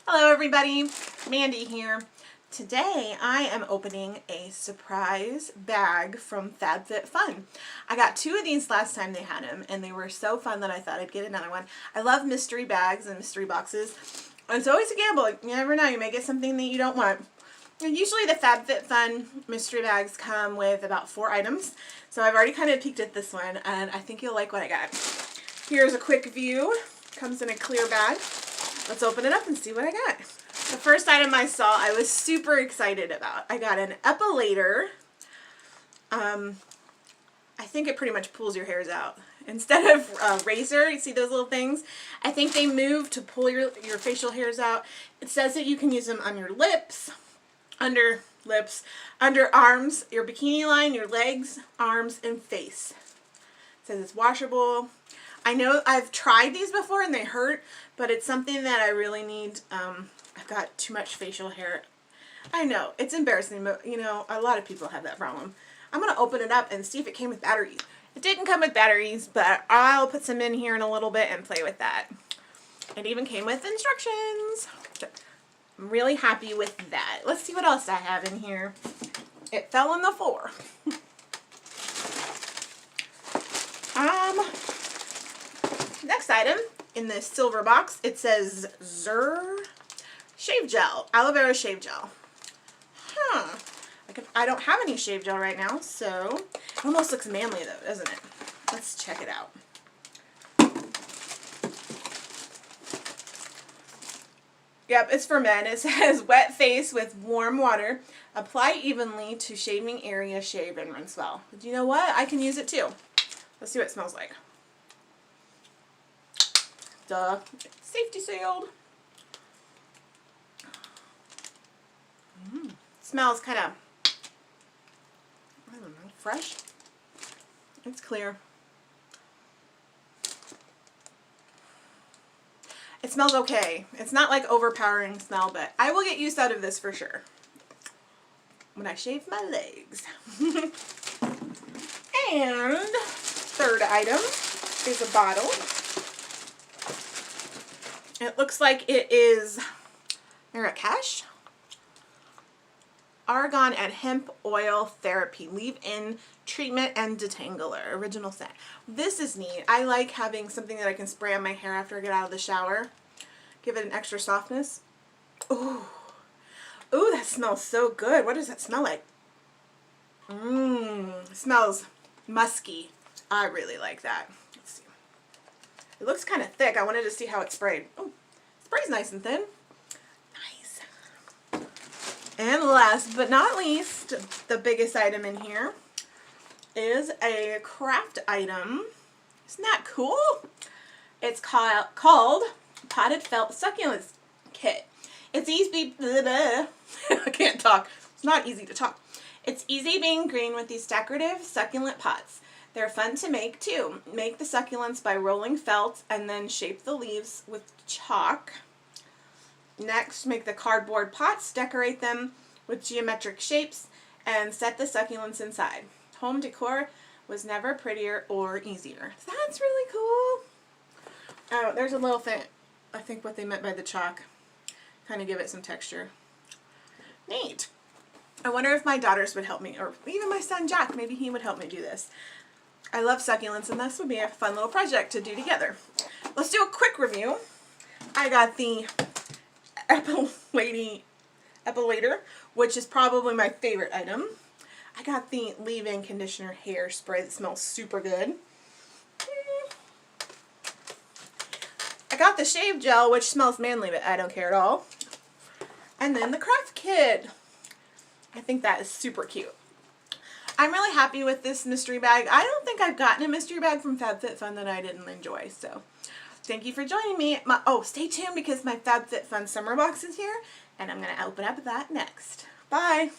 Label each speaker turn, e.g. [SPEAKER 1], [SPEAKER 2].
[SPEAKER 1] Hello everybody, Mandy here. Today I am opening a surprise bag from FabFitFun. I got two of these last time they had them and they were so fun that I thought I'd get another one. I love mystery bags and mystery boxes. It's always a gamble. You never know, you may get something that you don't want. And usually the FabFitFun mystery bags come with about 4 items. So I've already kind of peeked at this one and I think you'll like what I got. Here's a quick view. Comes in a clear bag. Let's open it up and see what I got. The first item I saw, I was super excited about. I got an epilator. I think it pretty much pulls your hairs out. Instead of a razor, you see those little things? I think they moved to pull your facial hairs out. It says that you can use them on your lips, under arms, your bikini line, your legs, arms, and face. It says it's washable. I know I've tried these before and they hurt, but it's something that I really need. I've got too much facial hair. I know, it's embarrassing, but you know, a lot of people have that problem. I'm going to open it up and see if it came with batteries. It didn't come with batteries, but I'll put some in here in a little bit and play with that. It even came with instructions. So I'm really happy with that. Let's see what else I have in here. It fell on the floor. Next item in this silver box, it says shave gel, aloe vera shave gel. I don't have any shave gel right now, so it almost looks manly though, doesn't it? Let's check it out. Yep, it's for men. It says wet face with warm water. Apply evenly to shaving area, shave and rinse well. But you know what? I can use it too. Let's see what it smells like. Duh. Safety sealed. Smells kind of, I don't know, fresh. It's clear. It smells okay. It's not like overpowering smell, but I will get use out of this for sure when I shave my legs. And third item is a bottle. It looks like it is Marrakesh Argan and Hemp Oil Therapy Leave-In Treatment and Detangler Original Scent. This is neat. I like having something that I can spray on my hair after I get out of the shower. Give it an extra softness. Ooh. Ooh, that smells so good. What does that smell like? It smells musky. I really like that. Let's see. It looks kind of thick. I wanted to see how it sprayed. Oh, it sprays nice and thin. Nice. And last but not least, the biggest item in here is a craft item. Isn't that cool? It's called Potted Felt Succulents Kit. It's easy. I can't talk. It's not easy to talk. It's easy being green with these decorative succulent pots. They're fun to make too. Make the succulents by rolling felt and then shape the leaves with chalk. Next, make the cardboard pots, decorate them with geometric shapes, and set the succulents inside. Home decor was never prettier or easier. That's really cool. Oh, there's a little thing. I think what they meant by the chalk. Kind of give it some texture. Neat. I wonder if my daughters would help me, or even my son Jack, maybe he would help me do this. I love succulents and this would be a fun little project to do together. Let's do a quick review. I got the epilator, which is probably my favorite item. I got the leave-in conditioner hairspray that smells super good. I got the shave gel, which smells manly, but I don't care at all. And then the craft kit. I think that is super cute. I'm really happy with this mystery bag. I don't think I've gotten a mystery bag from FabFitFun that I didn't enjoy. So thank you for joining me. Stay tuned because my FabFitFun summer box is here and I'm going to open up that next. Bye.